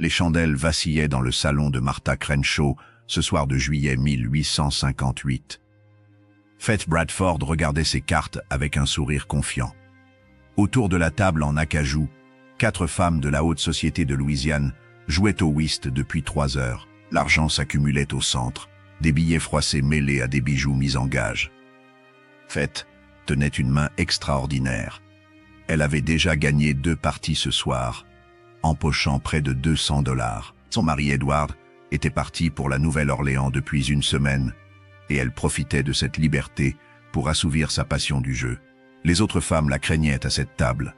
Les chandelles vacillaient dans le salon de Martha Crenshaw ce soir de juillet 1858. Faith Bradford regardait ses cartes avec un sourire confiant. Autour de la table en acajou, 4 femmes de la haute société de Louisiane jouaient au whist depuis 3 heures. L'argent s'accumulait au centre, des billets froissés mêlés à des bijoux mis en gage. Faith tenait une main extraordinaire. Elle avait déjà gagné 2 parties ce soir, empochant près de $200. Son mari Edward était parti pour la Nouvelle-Orléans depuis une semaine, et elle profitait de cette liberté pour assouvir sa passion du jeu. Les autres femmes la craignaient à cette table.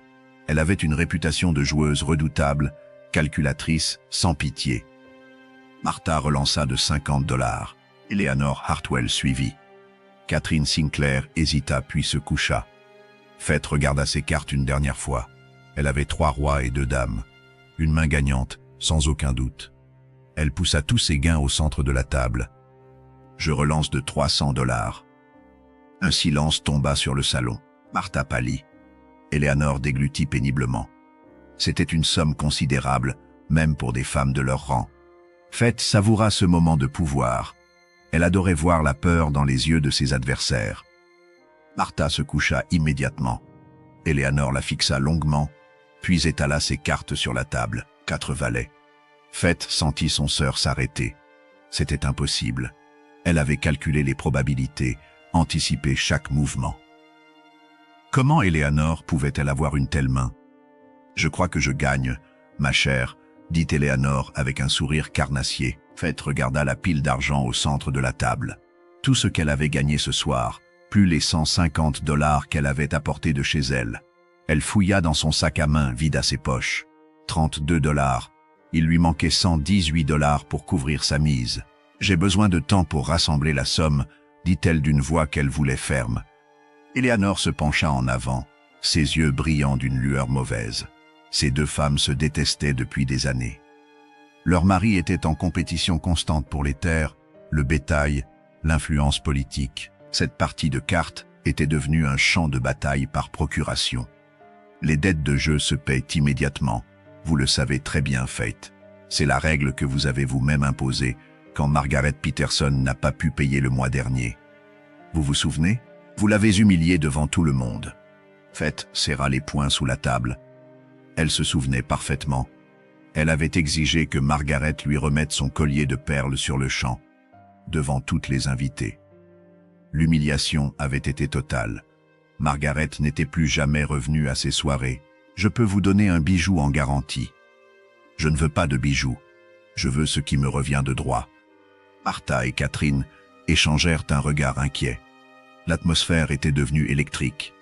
Elle avait une réputation de joueuse redoutable, calculatrice, sans pitié. Martha relança de $50. Eleanor Hartwell suivit. Catherine Sinclair hésita puis se coucha. Faith regarda ses cartes une dernière fois. Elle avait 3 rois et 2 dames. Une main gagnante, sans aucun doute. Elle poussa tous ses gains au centre de la table. Je relance de $300. Un silence tomba sur le salon. Martha pâlit. Eleanor déglutit péniblement. C'était une somme considérable, même pour des femmes de leur rang. Faith savoura ce moment de pouvoir. Elle adorait voir la peur dans les yeux de ses adversaires. Martha se coucha immédiatement. Eleanor la fixa longuement, puis étala ses cartes sur la table. 4 valets. Faith sentit son sœur s'arrêter. C'était impossible. Elle avait calculé les probabilités, anticipé chaque mouvement. Comment Eleanor pouvait-elle avoir une telle main? « Je crois que je gagne, ma chère, » dit Eleanor avec un sourire carnassier. Faith regarda la pile d'argent au centre de la table. Tout ce qu'elle avait gagné ce soir, plus les $150 qu'elle avait apportés de chez elle. Elle fouilla dans son sac à main, vida ses poches. $32. Il lui manquait $118 pour couvrir sa mise. « J'ai besoin de temps pour rassembler la somme, » dit-elle d'une voix qu'elle voulait ferme. Eleanor se pencha en avant, ses yeux brillant d'une lueur mauvaise. Ces 2 femmes se détestaient depuis des années. Leur mari était en compétition constante pour les terres, le bétail, l'influence politique. Cette partie de cartes était devenue un champ de bataille par procuration. Les dettes de jeu se paient immédiatement, vous le savez très bien, Faith. C'est la règle que vous avez vous-même imposée quand Margaret Peterson n'a pas pu payer le mois dernier. Vous vous souvenez? Vous l'avez humiliée devant tout le monde. Faith serra les poings sous la table. Elle se souvenait parfaitement. Elle avait exigé que Margaret lui remette son collier de perles sur le champ, devant toutes les invitées. L'humiliation avait été totale. Margaret n'était plus jamais revenue à ses soirées. « Je peux vous donner un bijou en garantie. »« Je ne veux pas de bijoux. Je veux ce qui me revient de droit. » Martha et Catherine échangèrent un regard inquiet. L'atmosphère était devenue électrique.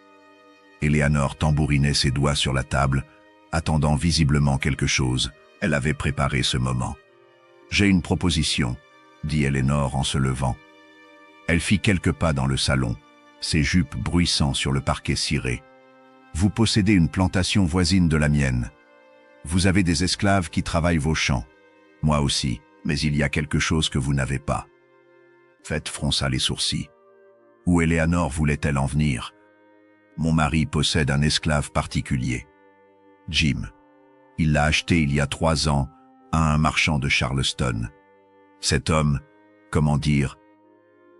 Eleanor tambourinait ses doigts sur la table, attendant visiblement quelque chose. Elle avait préparé ce moment. « J'ai une proposition, » dit Eleanor en se levant. Elle fit quelques pas dans le salon, ses jupes bruissant sur le parquet ciré. « Vous possédez une plantation voisine de la mienne. Vous avez des esclaves qui travaillent vos champs. Moi aussi, mais il y a quelque chose que vous n'avez pas. » Faith fronça les sourcils. Où Eleanor voulait-elle en venir? « Mon mari possède un esclave particulier. Jim. Il l'a acheté il y a 3 ans à un marchand de Charleston. Cet homme, comment dire,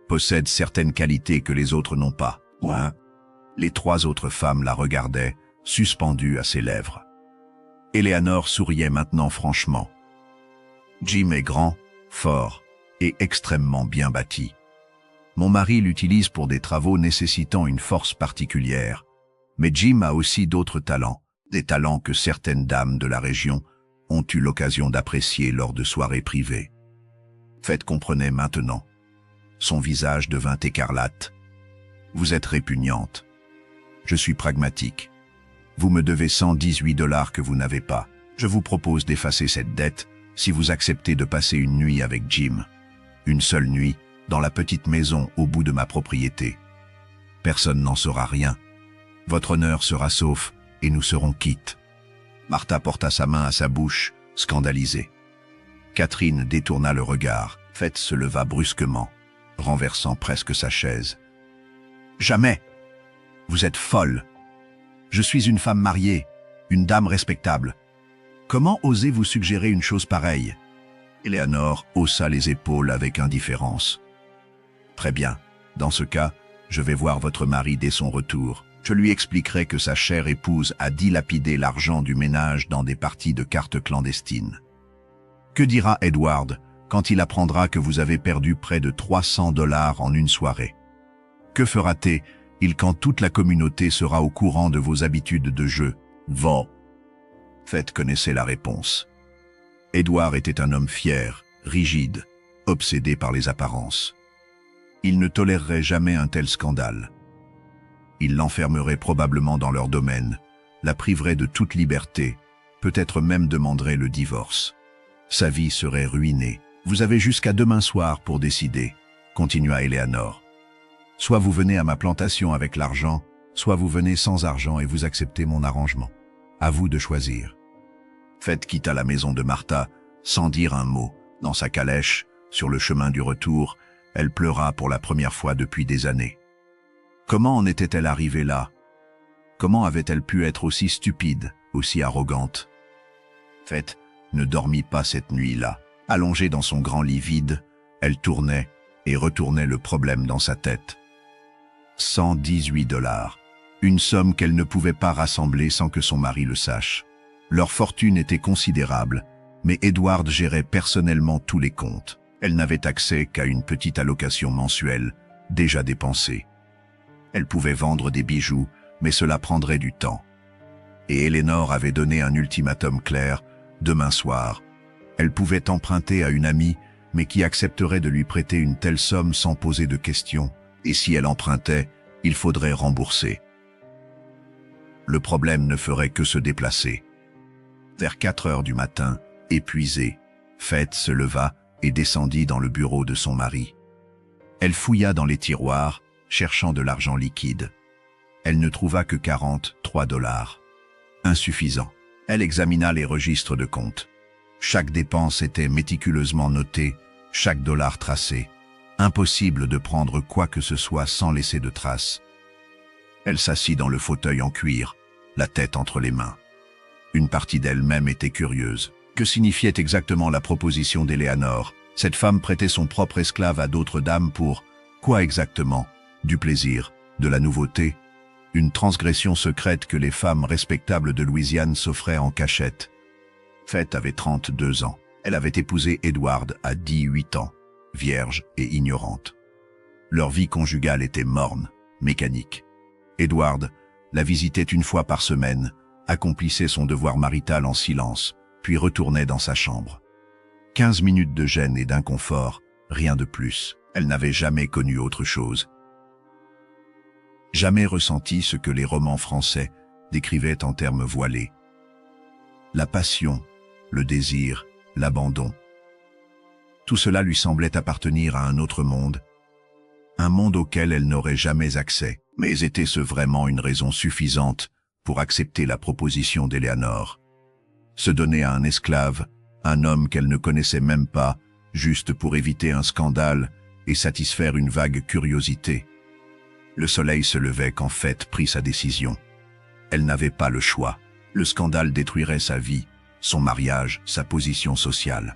possède certaines qualités que les autres n'ont pas. » Ouais. Les 3 autres femmes la regardaient, suspendues à ses lèvres. Eleanor souriait maintenant franchement. Jim est grand, fort et extrêmement bien bâti. Mon mari l'utilise pour des travaux nécessitant une force particulière. Mais Jim a aussi d'autres talents, des talents que certaines dames de la région ont eu l'occasion d'apprécier lors de soirées privées. Faith comprenait maintenant. Son visage devint écarlate. « Vous êtes répugnante. Je suis pragmatique. Vous me devez $118 que vous n'avez pas. Je vous propose d'effacer cette dette si vous acceptez de passer une nuit avec Jim. Une seule nuit, dans la petite maison au bout de ma propriété. Personne n'en saura rien. Votre honneur sera sauf et nous serons quittes. » Martha porta sa main à sa bouche, scandalisée. Catherine détourna le regard. Faith se leva brusquement, renversant presque sa chaise. « Jamais! Vous êtes folle! Je suis une femme mariée, une dame respectable. Comment osez-vous suggérer une chose pareille? Éléanore haussa les épaules avec indifférence. Très bien. Dans ce cas, je vais voir votre mari dès son retour. Je lui expliquerai que sa chère épouse a dilapidé l'argent du ménage dans des parties de cartes clandestines. Que dira Edward quand il apprendra que vous avez perdu près de 300 $ en une soirée? Que fera-t-il quand toute la communauté sera au courant de vos habitudes de jeu? Bon. Faites connaissez la réponse. Edward était un homme fier, rigide, obsédé par les apparences. Il ne tolérerait jamais un tel scandale. Il l'enfermerait probablement dans leur domaine, la priverait de toute liberté, peut-être même demanderait le divorce. Sa vie serait ruinée. Vous avez jusqu'à demain soir pour décider, continua Éléanore. Soit vous venez à ma plantation avec l'argent, soit vous venez sans argent et vous acceptez mon arrangement. À vous de choisir. Faites quitta la maison de Martha, sans dire un mot. Dans sa calèche, sur le chemin du retour, elle pleura pour la première fois depuis des années. Comment en était-elle arrivée là? Comment avait-elle pu être aussi stupide, aussi arrogante? Faites ne dormit pas cette nuit-là. Allongée dans son grand lit vide, elle tournait et retournait le problème dans sa tête. 118 $, une somme qu'elle ne pouvait pas rassembler sans que son mari le sache. Leur fortune était considérable, mais Edward gérait personnellement tous les comptes. Elle n'avait accès qu'à une petite allocation mensuelle, déjà dépensée. Elle pouvait vendre des bijoux, mais cela prendrait du temps. Et Éléanore avait donné un ultimatum clair, demain soir. Elle pouvait emprunter à une amie, mais qui accepterait de lui prêter une telle somme sans poser de questions. Et si elle empruntait, il faudrait rembourser. Le problème ne ferait que se déplacer. Vers 4 heures du matin, épuisée, Faith se leva et descendit dans le bureau de son mari. Elle fouilla dans les tiroirs, cherchant de l'argent liquide. Elle ne trouva que 43 $. Insuffisant. Elle examina les registres de compte. Chaque dépense était méticuleusement notée, chaque dollar tracé. Impossible de prendre quoi que ce soit sans laisser de traces. Elle s'assit dans le fauteuil en cuir, la tête entre les mains. Une partie d'elle-même était curieuse. Que signifiait exactement la proposition d'Éléanore? Cette femme prêtait son propre esclave à d'autres dames pour, quoi exactement? Du plaisir, de la nouveauté, une transgression secrète que les femmes respectables de Louisiane s'offraient en cachette. Faith avait 32 ans. Elle avait épousé Edward à 18 ans, vierge et ignorante. Leur vie conjugale était morne, mécanique. Edward la visitait une fois par semaine, accomplissait son devoir marital en silence, puis retournait dans sa chambre. 15 minutes de gêne et d'inconfort, rien de plus. Elle n'avait jamais connu autre chose. Jamais ressenti ce que les romans français décrivaient en termes voilés. La passion, le désir, l'abandon. Tout cela lui semblait appartenir à un autre monde, un monde auquel elle n'aurait jamais accès. Mais était-ce vraiment une raison suffisante pour accepter la proposition d'Éléanore? Se donner à un esclave, un homme qu'elle ne connaissait même pas, juste pour éviter un scandale et satisfaire une vague curiosité. Le soleil se levait quand Faith prit sa décision. Elle n'avait pas le choix. Le scandale détruirait sa vie, son mariage, sa position sociale.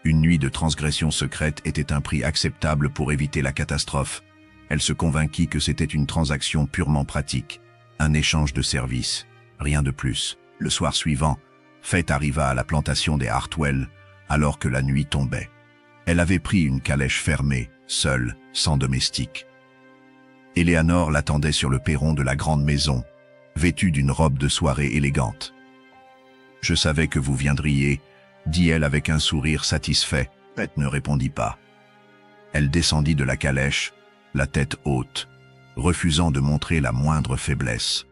Une nuit de transgression secrète était un prix acceptable pour éviter la catastrophe. Elle se convainquit que c'était une transaction purement pratique, un échange de services, rien de plus. Le soir suivant, Faith arriva à la plantation des Hartwell, alors que la nuit tombait. Elle avait pris une calèche fermée, seule, sans domestique. Éléanore l'attendait sur le perron de la grande maison, vêtue d'une robe de soirée élégante. « Je savais que vous viendriez », dit-elle avec un sourire satisfait. Faith ne répondit pas. Elle descendit de la calèche, la tête haute, refusant de montrer la moindre faiblesse.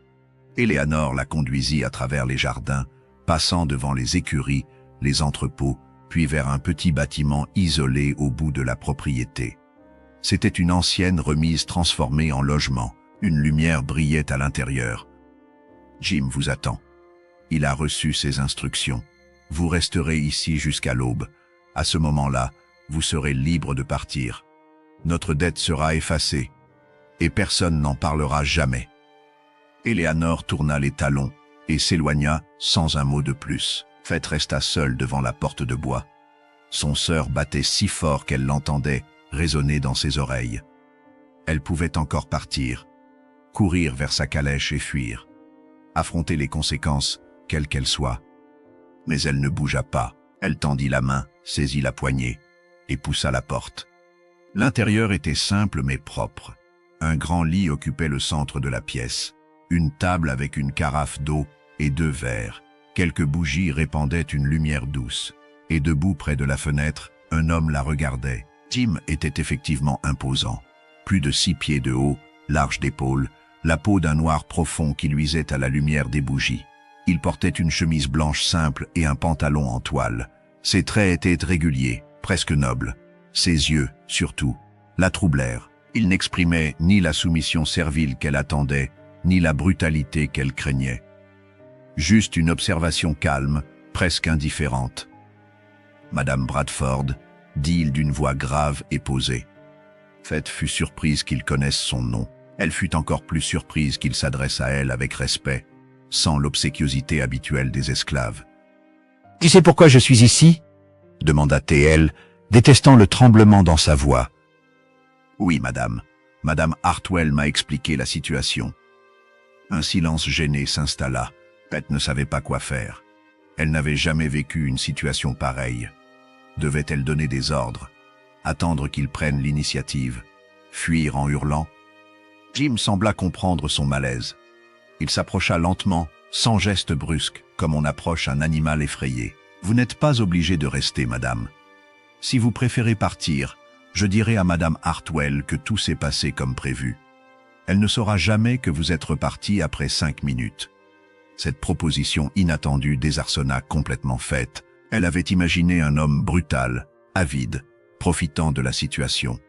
Éléanore la conduisit à travers les jardins, passant devant les écuries, les entrepôts, puis vers un petit bâtiment isolé au bout de la propriété. C'était une ancienne remise transformée en logement. Une lumière brillait à l'intérieur. « Jim vous attend. Il a reçu ses instructions. Vous resterez ici jusqu'à l'aube. À ce moment-là, vous serez libre de partir. Notre dette sera effacée, et personne n'en parlera jamais. » Éléanore tourna les talons et s'éloigna sans un mot de plus. Fête resta seule devant la porte de bois. Son sœur battait si fort qu'elle l'entendait résonner dans ses oreilles. Elle pouvait encore partir, courir vers sa calèche et fuir, affronter les conséquences, quelles qu'elles soient. Mais elle ne bougea pas. Elle tendit la main, saisit la poignée et poussa la porte. L'intérieur était simple mais propre. Un grand lit occupait le centre de la pièce, une table avec une carafe d'eau et 2 verres. Quelques bougies répandaient une lumière douce, et debout près de la fenêtre, un homme la regardait. Jim était effectivement imposant. Plus de 6 pieds de haut, large d'épaules, la peau d'un noir profond qui luisait à la lumière des bougies. Il portait une chemise blanche simple et un pantalon en toile. Ses traits étaient réguliers, presque nobles. Ses yeux, surtout, la troublèrent. Il n'exprimait ni la soumission servile qu'elle attendait, ni la brutalité qu'elle craignait. Juste une observation calme, presque indifférente. « Madame Bradford », dit-il d'une voix grave et posée. Fête fut surprise qu'il connaisse son nom. Elle fut encore plus surprise qu'il s'adresse à elle avec respect, sans l'obséquiosité habituelle des esclaves. « Tu sais pourquoi je suis ici ?» demanda-t-elle, détestant le tremblement dans sa voix. « Oui, madame. Madame Hartwell m'a expliqué la situation. » Un silence gêné s'installa. Pet ne savait pas quoi faire. Elle n'avait jamais vécu une situation pareille. Devait-elle donner des ordres, attendre qu'il prenne l'initiative, fuir en hurlant? Jim sembla comprendre son malaise. Il s'approcha lentement, sans geste brusque, comme on approche un animal effrayé. « Vous n'êtes pas obligée de rester, madame. Si vous préférez partir, je dirai à madame Hartwell que tout s'est passé comme prévu. Elle ne saura jamais que vous êtes reparti après 5 minutes. » Cette proposition inattendue désarçonna complètement Fête. Elle avait imaginé un homme brutal, avide, profitant de la situation.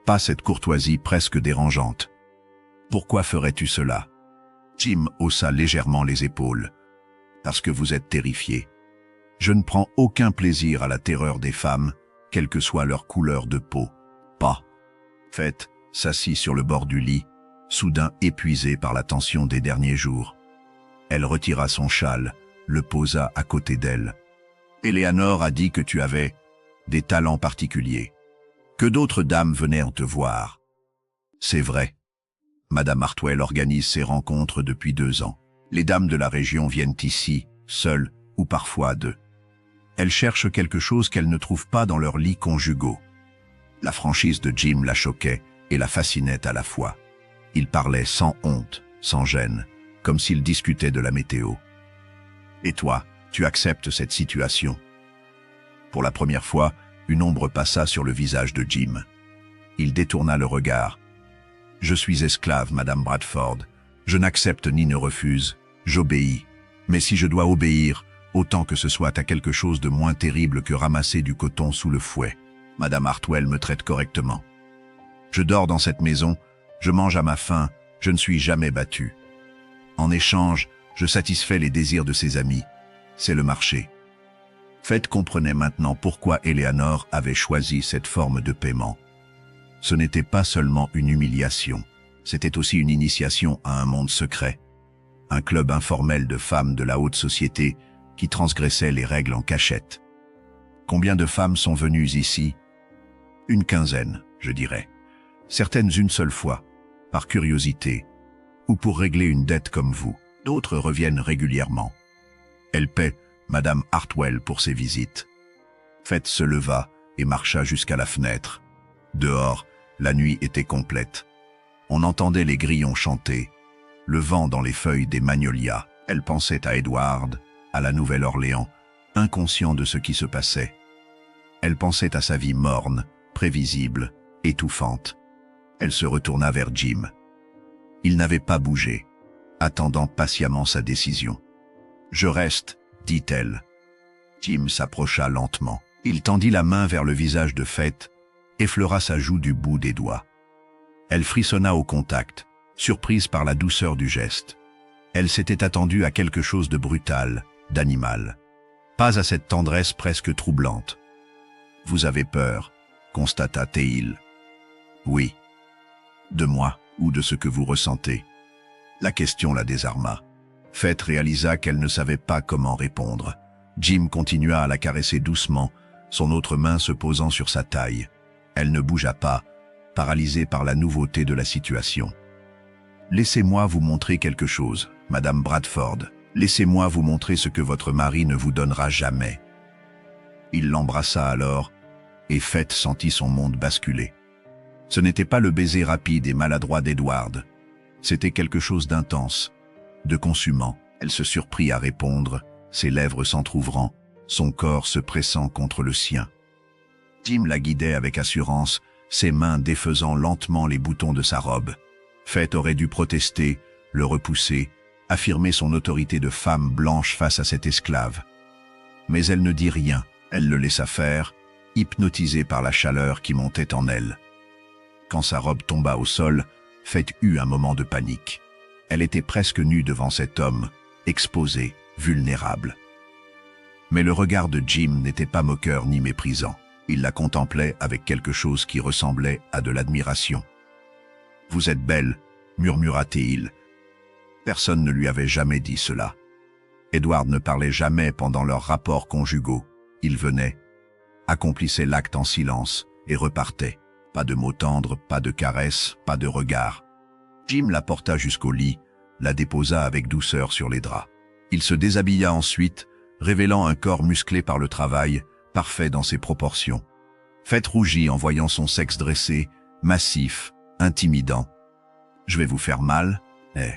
Pas cette courtoisie presque dérangeante. « Pourquoi ferais-tu cela ?» Jim haussa légèrement les épaules. « Parce que vous êtes terrifié. Je ne prends aucun plaisir à la terreur des femmes, quelle que soit leur couleur de peau. Pas. » Fête s'assit sur le bord du lit, soudain épuisée par la tension des derniers jours. Elle retira son châle, le posa à côté d'elle. « Eleanor a dit que tu avais des talents particuliers, que d'autres dames vinrent te voir. C'est vrai. Madame Hartwell organise ses rencontres depuis 2 ans. Les dames de la région viennent ici, seules ou parfois à 2. Elles cherchent quelque chose qu'elles ne trouvent pas dans leurs lits conjugaux. » La franchise de Jim la choquait et la fascinait à la fois. Il parlait sans honte, sans gêne, comme s'il discutait de la météo. « Et toi, tu acceptes cette situation ?» Pour la première fois, une ombre passa sur le visage de Jim. Il détourna le regard. « Je suis esclave, madame Bradford. Je n'accepte ni ne refuse. J'obéis. Mais si je dois obéir, autant que ce soit à quelque chose de moins terrible que ramasser du coton sous le fouet. Madame Hartwell me traite correctement. Je dors dans cette maison, je mange à ma faim, je ne suis jamais battu. En échange, je satisfais les désirs de ses amis. C'est le marché. » Fête comprenait maintenant pourquoi Eleanor avait choisi cette forme de paiement. Ce n'était pas seulement une humiliation, c'était aussi une initiation à un monde secret, un club informel de femmes de la haute société qui transgressaient les règles en cachette. Combien de femmes sont venues ici? Une quinzaine, je dirais. Certaines une seule fois, par curiosité, ou pour régler une dette comme vous. D'autres reviennent régulièrement. Elle paie madame Hartwell pour ses visites. Fête se leva et marcha jusqu'à la fenêtre. Dehors, la nuit était complète. On entendait les grillons chanter, le vent dans les feuilles des magnolias. Elle pensait à Edward, à la Nouvelle-Orléans, inconscient de ce qui se passait. Elle pensait à sa vie morne, prévisible, étouffante. Elle se retourna vers Jim. Il n'avait pas bougé, attendant patiemment sa décision. « Je reste », dit-elle. Jim s'approcha lentement. Il tendit la main vers le visage de Fête, effleura sa joue du bout des doigts. Elle frissonna au contact, surprise par la douceur du geste. Elle s'était attendue à quelque chose de brutal, d'animal. Pas à cette tendresse presque troublante. « Vous avez peur », constata-t-il. « Oui. De moi ou de ce que vous ressentez ?» La question la désarma. Fête réalisa qu'elle ne savait pas comment répondre. Jim continua à la caresser doucement, son autre main se posant sur sa taille. Elle ne bougea pas, paralysée par la nouveauté de la situation. « Laissez-moi vous montrer quelque chose, Madame Bradford. Laissez-moi vous montrer ce que votre mari ne vous donnera jamais. » Il l'embrassa alors, et Faith sentit son monde basculer. Ce n'était pas le baiser rapide et maladroit d'Edward. C'était quelque chose d'intense, de consumant. Elle se surprit à répondre, ses lèvres s'entr'ouvrant, son corps se pressant contre le sien. Jim la guidait avec assurance, ses mains défaisant lentement les boutons de sa robe. Faith aurait dû protester, le repousser, affirmer son autorité de femme blanche face à cet esclave. Mais elle ne dit rien, elle le laissa faire, hypnotisée par la chaleur qui montait en elle. Quand sa robe tomba au sol, Faith eut un moment de panique. Elle était presque nue devant cet homme, exposée, vulnérable. Mais le regard de Jim n'était pas moqueur ni méprisant. Il la contemplait avec quelque chose qui ressemblait à de l'admiration. « Vous êtes belle », murmura-t-il. Personne ne lui avait jamais dit cela. Edward ne parlait jamais pendant leurs rapports conjugaux. Il venait, accomplissait l'acte en silence et repartait. Pas de mots tendres, pas de caresses, pas de regard. Jim la porta jusqu'au lit, la déposa avec douceur sur les draps. Il se déshabilla ensuite, révélant un corps musclé par le travail, parfait dans ses proportions. Faith rougit en voyant son sexe dressé, massif, intimidant. « Je vais vous faire mal, eh ?»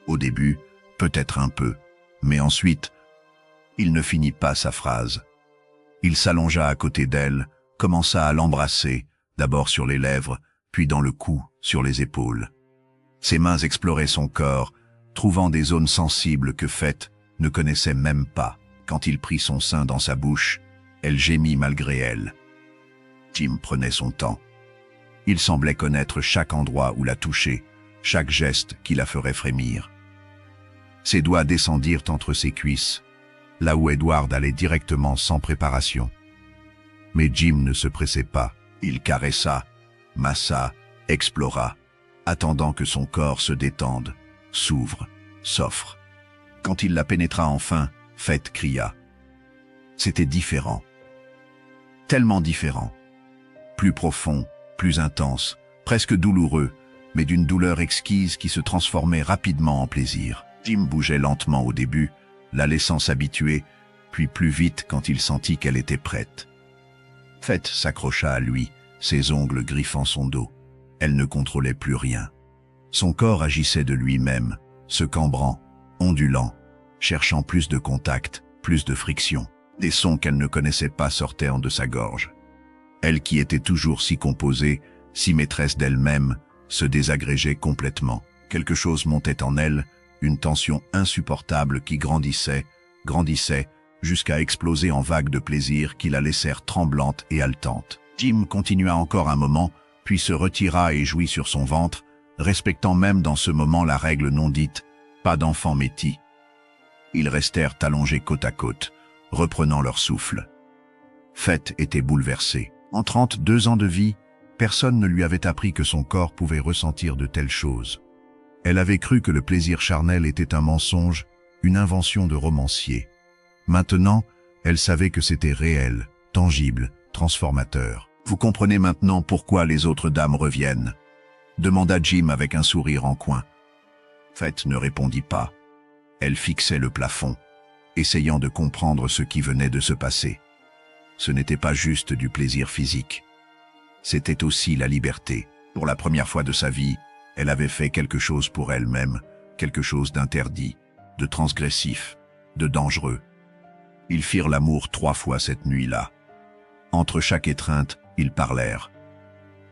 Au début, peut-être un peu, mais ensuite, il ne finit pas sa phrase. Il s'allongea à côté d'elle, commença à l'embrasser, d'abord sur les lèvres, puis dans le cou, sur les épaules. Ses mains exploraient son corps, trouvant des zones sensibles que Faith ne connaissait même pas. Quand il prit son sein dans sa bouche, elle gémit malgré elle. Jim prenait son temps. Il semblait connaître chaque endroit où la toucher, chaque geste qui la ferait frémir. Ses doigts descendirent entre ses cuisses, là où Edward allait directement sans préparation. Mais Jim ne se pressait pas. Il caressa, massa, explora, attendant que son corps se détende, s'ouvre, s'offre. Quand il la pénétra enfin, Faith cria. C'était différent. Tellement différent. Plus profond, plus intense, presque douloureux, mais d'une douleur exquise qui se transformait rapidement en plaisir. Jim bougeait lentement au début, la laissant s'habituer, puis plus vite quand il sentit qu'elle était prête. Faith s'accrocha à lui, ses ongles griffant son dos. Elle ne contrôlait plus rien. Son corps agissait de lui-même, se cambrant, ondulant, cherchant plus de contact, plus de friction. Des sons qu'elle ne connaissait pas sortaient de sa gorge. Elle qui était toujours si composée, si maîtresse d'elle-même, se désagrégeait complètement. Quelque chose montait en elle, une tension insupportable qui grandissait, jusqu'à exploser en vagues de plaisir qui la laissèrent tremblante et haletante. Jim continua encore un moment, puis se retira et jouit sur son ventre, respectant même dans ce moment la règle non dite, pas d'enfant métis. Ils restèrent allongés côte à côte, reprenant leur souffle. Faith était bouleversée. En 32 ans de vie, personne ne lui avait appris que son corps pouvait ressentir de telles choses. Elle avait cru que le plaisir charnel était un mensonge, une invention de romancier. Maintenant, elle savait que c'était réel, tangible, transformateur. « Vous comprenez maintenant pourquoi les autres dames reviennent ?» demanda Jim avec un sourire en coin. Faith ne répondit pas. Elle fixait le plafond, essayant de comprendre ce qui venait de se passer. Ce n'était pas juste du plaisir physique. C'était aussi la liberté. Pour la première fois de sa vie, elle avait fait quelque chose pour elle-même, quelque chose d'interdit, de transgressif, de dangereux. Ils firent l'amour 3 fois cette nuit-là. Entre chaque étreinte, ils parlèrent.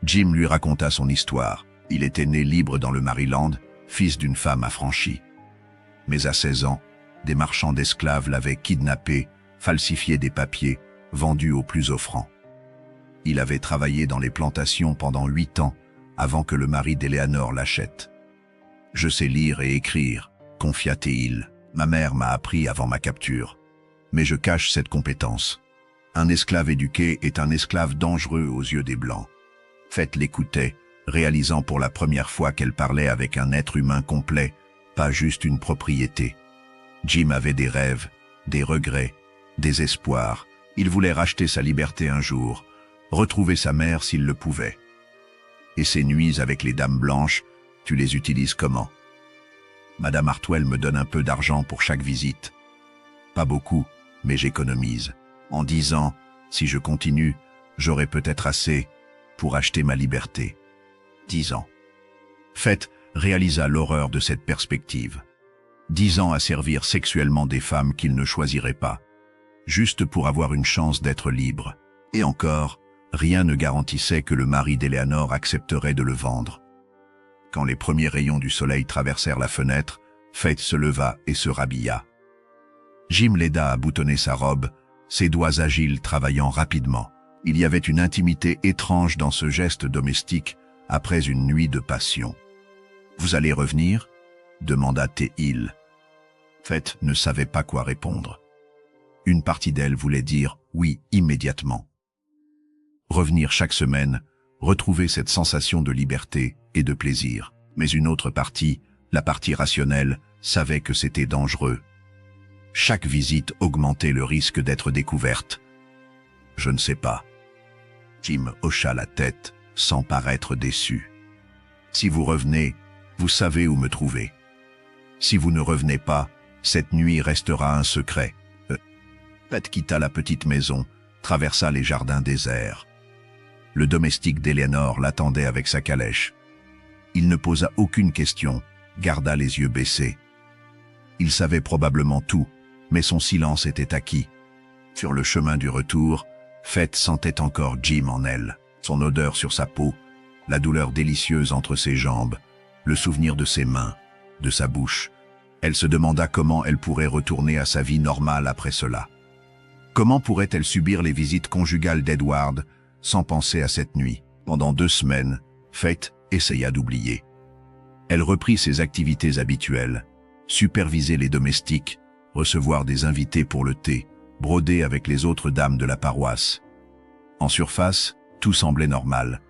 Jim lui raconta son histoire. Il était né libre dans le Maryland, fils d'une femme affranchie. Mais à 16 ans, des marchands d'esclaves l'avaient kidnappé, falsifié des papiers, vendu au plus offrant. Il avait travaillé dans les plantations pendant 8 ans, avant que le mari d'Eleanor l'achète. « Je sais lire et écrire », confia-t-il. « Ma mère m'a appris avant ma capture. Mais je cache cette compétence. Un esclave éduqué est un esclave dangereux aux yeux des Blancs. » Faith l'écoutait, réalisant pour la première fois qu'elle parlait avec un être humain complet, pas juste une propriété. Jim avait des rêves, des regrets, Désespoir, il voulait racheter sa liberté un jour, retrouver sa mère s'il le pouvait. Et ces nuits avec les dames blanches, tu les utilises comment? Madame Hartwell me donne un peu d'argent pour chaque visite. Pas beaucoup, mais j'économise. En 10 ans, si je continue, j'aurai peut-être assez pour acheter ma liberté. 10 ans. Faites réalisa l'horreur de cette perspective. 10 ans à servir sexuellement des femmes qu'il ne choisirait pas, juste pour avoir une chance d'être libre. Et encore, rien ne garantissait que le mari d'Eleanor accepterait de le vendre. Quand les premiers rayons du soleil traversèrent la fenêtre, Faith se leva et se rhabilla. Jim l'aida à boutonner sa robe, ses doigts agiles travaillant rapidement. Il y avait une intimité étrange dans ce geste domestique après une nuit de passion. « Vous allez revenir ?» demanda T-Hill. Faith ne savait pas quoi répondre. Une partie d'elle voulait dire oui immédiatement. Revenir chaque semaine, retrouver cette sensation de liberté et de plaisir. Mais une autre partie, la partie rationnelle, savait que c'était dangereux. Chaque visite augmentait le risque d'être découverte. « Je ne sais pas. » Jim hocha la tête, sans paraître déçu. « Si vous revenez, vous savez où me trouver. Si vous ne revenez pas, cette nuit restera un secret. » Faith quitta la petite maison, traversa les jardins déserts. Le domestique d'Eleanor l'attendait avec sa calèche. Il ne posa aucune question, garda les yeux baissés. Il savait probablement tout, mais son silence était acquis. Sur le chemin du retour, Faith sentait encore Jim en elle, son odeur sur sa peau, la douleur délicieuse entre ses jambes, le souvenir de ses mains, de sa bouche. Elle se demanda comment elle pourrait retourner à sa vie normale après cela. Comment pourrait-elle subir les visites conjugales d'Edward sans penser à cette nuit? Pendant 2 semaines, Faith essaya d'oublier. Elle reprit ses activités habituelles, superviser les domestiques, recevoir des invités pour le thé, broder avec les autres dames de la paroisse. En surface, tout semblait normal,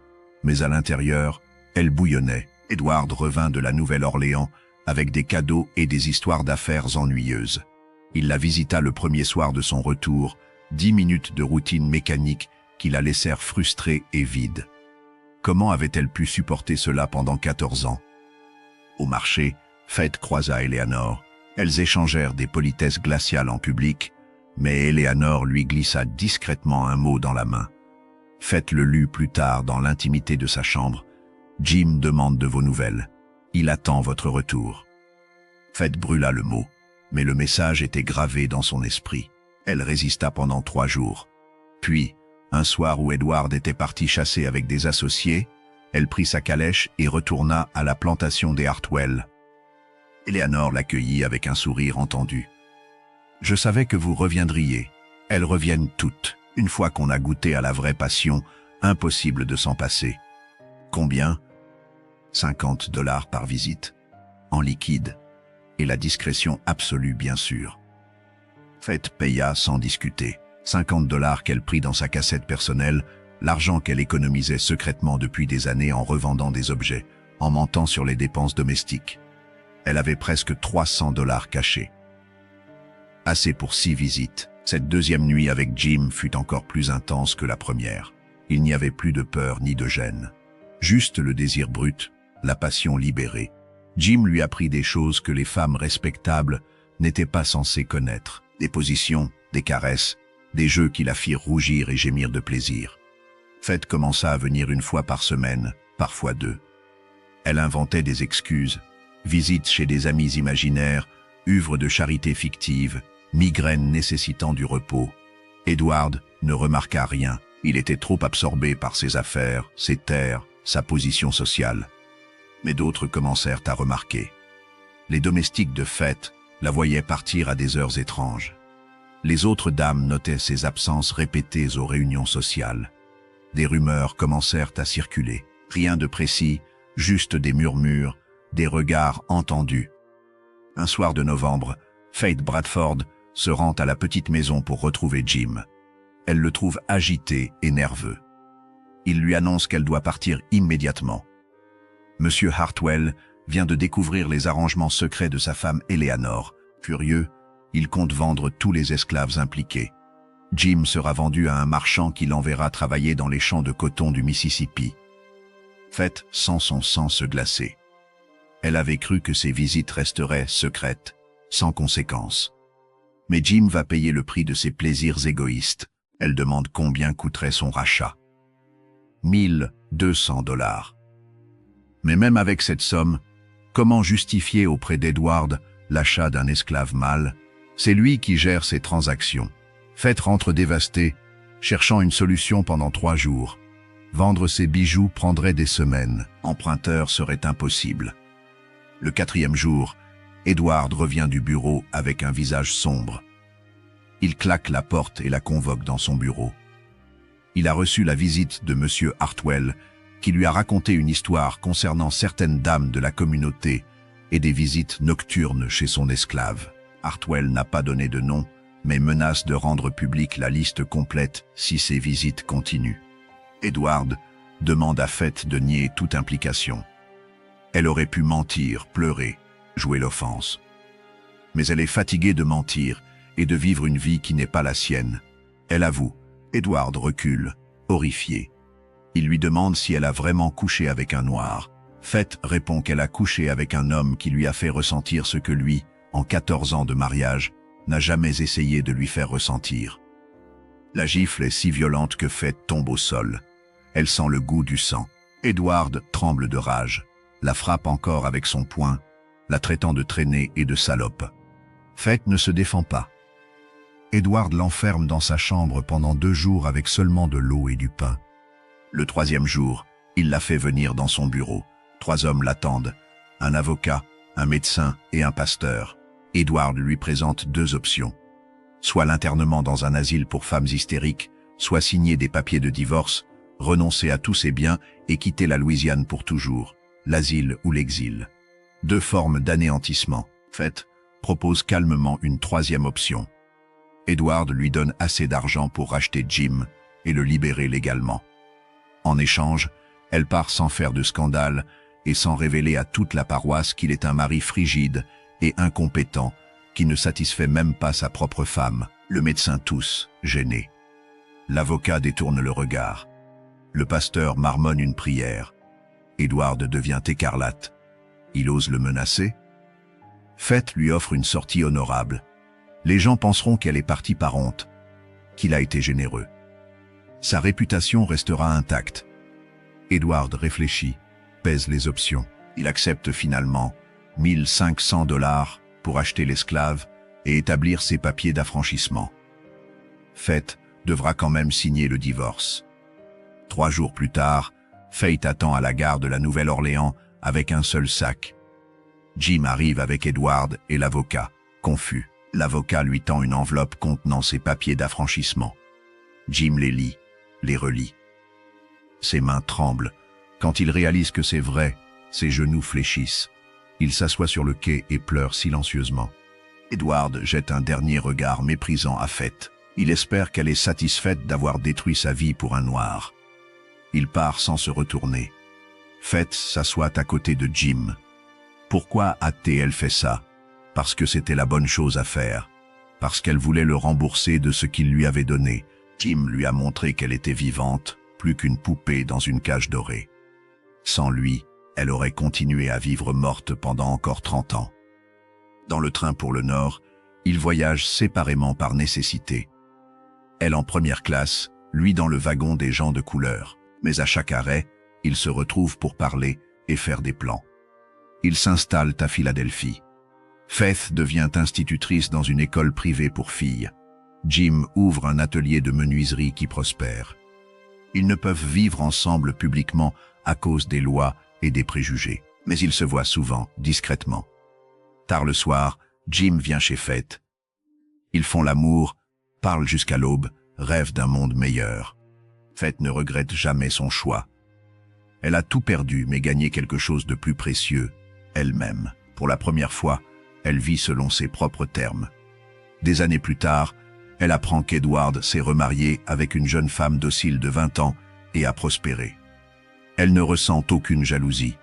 mais à l'intérieur, elle bouillonnait. Edward revint de la Nouvelle-Orléans avec des cadeaux et des histoires d'affaires ennuyeuses. Il la visita le premier soir de son retour, 10 minutes de routine mécanique qui la laissèrent frustrée et vide. Comment avait-elle pu supporter cela pendant 14 ans? Au marché, Faith croisa Eleanor. Elles échangèrent des politesses glaciales en public, mais Eleanor lui glissa discrètement un mot dans la main. Faith le lut plus tard dans l'intimité de sa chambre. « Jim demande de vos nouvelles. Il attend votre retour. » Faith brûla le mot, mais le message était gravé dans son esprit. Elle résista pendant 3 jours. Puis, un soir où Edward était parti chasser avec des associés, elle prit sa calèche et retourna à la plantation des Hartwell. Eleanor l'accueillit avec un sourire entendu. « Je savais que vous reviendriez. Elles reviennent toutes. Une fois qu'on a goûté à la vraie passion, impossible de s'en passer. » Combien? 50 $ par visite, en liquide, et la discrétion absolue bien sûr. Faith paya sans discuter. 50 $ qu'elle prit dans sa cassette personnelle, l'argent qu'elle économisait secrètement depuis des années en revendant des objets, en mentant sur les dépenses domestiques. Elle avait presque 300 $ cachés. Assez pour 6 visites. Cette deuxième nuit avec Jim fut encore plus intense que la première. Il n'y avait plus de peur ni de gêne. Juste le désir brut, la passion libérée. Jim lui apprit des choses que les femmes respectables n'étaient pas censées connaître. Des positions, des caresses, des jeux qui la firent rougir et gémir de plaisir. Faith commença à venir 1 fois par semaine, parfois 2. Elle inventait des excuses, visites chez des amis imaginaires, œuvres de charité fictives, migraines nécessitant du repos. Edward ne remarqua rien. Il était trop absorbé par ses affaires, ses terres, sa position sociale. Mais d'autres commencèrent à remarquer. Les domestiques de Faith la voyaient partir à des heures étranges. Les autres dames notaient ses absences répétées aux réunions sociales. Des rumeurs commencèrent à circuler. Rien de précis, juste des murmures, des regards entendus. Un soir de novembre, Faith Bradford se rend à la petite maison pour retrouver Jim. Elle le trouve agité et nerveux. Il lui annonce qu'elle doit partir immédiatement. Monsieur Hartwell vient de découvrir les arrangements secrets de sa femme Eleanor. Furieux, Il compte vendre tous les esclaves impliqués. Jim sera vendu à un marchand qui l'enverra travailler dans les champs de coton du Mississippi. Faith sent son sang se glacer. Elle avait cru que ses visites resteraient secrètes, sans conséquence. Mais Jim va payer le prix de ses plaisirs égoïstes. Elle demande combien coûterait son rachat. 1200 $. Mais même avec cette somme, comment justifier auprès d'Edward l'achat d'un esclave mâle? C'est lui qui gère ses transactions. Faith rentre dévastée, cherchant une solution pendant 3 jours. Vendre ses bijoux prendrait des semaines. Emprunteur serait impossible. Le 4e jour, Edward revient du bureau avec un visage sombre. Il claque la porte et la convoque dans son bureau. Il a reçu la visite de Monsieur Hartwell, qui lui a raconté une histoire concernant certaines dames de la communauté et des visites nocturnes chez son esclave. Hartwell n'a pas donné de nom, mais menace de rendre publique la liste complète si ces visites continuent. Edward demande à Faith de nier toute implication. Elle aurait pu mentir, pleurer, jouer l'offense. Mais elle est fatiguée de mentir et de vivre une vie qui n'est pas la sienne. Elle avoue. Edward recule, horrifié. Il lui demande si elle a vraiment couché avec un noir. Faith répond qu'elle a couché avec un homme qui lui a fait ressentir ce que lui, en 14 ans de mariage, n'a jamais essayé de lui faire ressentir. La gifle est si violente que Faith tombe au sol. Elle sent le goût du sang. Edward tremble de rage, la frappe encore avec son poing, la traitant de traînée et de salope. Faith ne se défend pas. Edward l'enferme dans sa chambre pendant 2 jours avec seulement de l'eau et du pain. Le 3e jour, il la fait venir dans son bureau. 3 hommes l'attendent, un avocat, un médecin et un pasteur. Edward lui présente 2 options. Soit l'internement dans un asile pour femmes hystériques, soit signer des papiers de divorce, renoncer à tous ses biens et quitter la Louisiane pour toujours, l'asile ou l'exil. 2 formes d'anéantissement. Faith propose calmement une 3e option. Edward lui donne assez d'argent pour racheter Jim et le libérer légalement. En échange, elle part sans faire de scandale et sans révéler à toute la paroisse qu'il est un mari frigide et incompétent qui ne satisfait même pas sa propre femme. Le médecin tousse, gêné. L'avocat détourne le regard. Le pasteur marmonne une prière. Edward devient écarlate. Il ose le menacer. Faith lui offre une sortie honorable. Les gens penseront qu'elle est partie par honte, qu'il a été généreux. Sa réputation restera intacte. Edward réfléchit, pèse les options. Il accepte finalement 1500 $ pour acheter l'esclave et établir ses papiers d'affranchissement. Faith devra quand même signer le divorce. 3 jours plus tard, Faith attend à la gare de la Nouvelle-Orléans avec un seul sac. Jim arrive avec Edward et l'avocat, confus. L'avocat lui tend une enveloppe contenant ses papiers d'affranchissement. Jim les lit, les relit. Ses mains tremblent. Quand il réalise que c'est vrai, ses genoux fléchissent. Il s'assoit sur le quai et pleure silencieusement. Edward jette un dernier regard méprisant à Faith. Il espère qu'elle est satisfaite d'avoir détruit sa vie pour un noir. Il part sans se retourner. Faith s'assoit à côté de Jim. Pourquoi a-t-elle fait ça? Parce que c'était la bonne chose à faire. Parce qu'elle voulait le rembourser de ce qu'il lui avait donné. Jim lui a montré qu'elle était vivante, plus qu'une poupée dans une cage dorée. Sans lui, elle aurait continué à vivre morte pendant encore 30 ans. Dans le train pour le Nord, ils voyagent séparément par nécessité. Elle en première classe, lui dans le wagon des gens de couleur. Mais à chaque arrêt, ils se retrouvent pour parler et faire des plans. Ils s'installent à Philadelphie. Faith devient institutrice dans une école privée pour filles. Jim ouvre un atelier de menuiserie qui prospère. Ils ne peuvent vivre ensemble publiquement à cause des lois et des préjugés, mais ils se voient souvent, discrètement. Tard le soir, Jim vient chez Faith. Ils font l'amour, parlent jusqu'à l'aube, rêvent d'un monde meilleur. Faith ne regrette jamais son choix. Elle a tout perdu mais gagné quelque chose de plus précieux, elle-même. Pour la première fois, elle vit selon ses propres termes. Des années plus tard, elle apprend qu'Edward s'est remarié avec une jeune femme docile de 20 ans et a prospéré. Elle ne ressent aucune jalousie.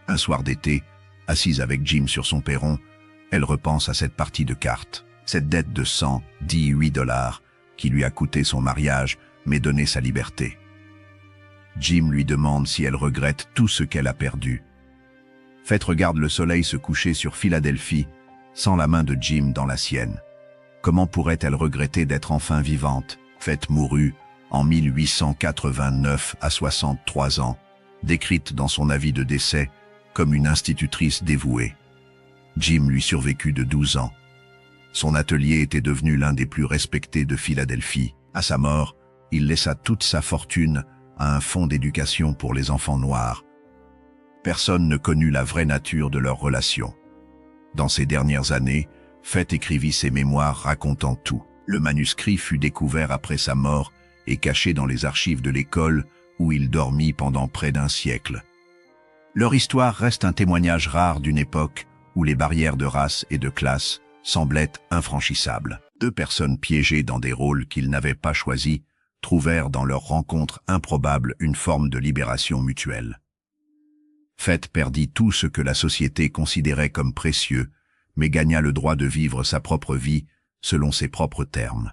Un soir d'été, assise avec Jim sur son perron, elle repense à cette partie de cartes. Cette dette de 118 $, qui lui a coûté son mariage, mais donné sa liberté. Jim lui demande si elle regrette tout ce qu'elle a perdu. Faith regarde le soleil se coucher sur Philadelphie, sans la main de Jim dans la sienne. Comment pourrait-elle regretter d'être enfin vivante? Faith mourut en 1889 à 63 ans, décrite dans son avis de décès comme une institutrice dévouée. Jim lui survécut de 12 ans. Son atelier était devenu l'un des plus respectés de Philadelphie. À sa mort, il laissa toute sa fortune à un fonds d'éducation pour les enfants noirs. Personne ne connut la vraie nature de leur relation. Dans ces dernières années, Faith écrivit ses mémoires racontant tout. Le manuscrit fut découvert après sa mort et caché dans les archives de l'école où il dormit pendant près d'un siècle. Leur histoire reste un témoignage rare d'une époque où les barrières de race et de classe semblaient infranchissables. Deux personnes piégées dans des rôles qu'ils n'avaient pas choisis trouvèrent dans leur rencontre improbable une forme de libération mutuelle. Faith perdit tout ce que la société considérait comme précieux, mais gagna le droit de vivre sa propre vie selon ses propres termes.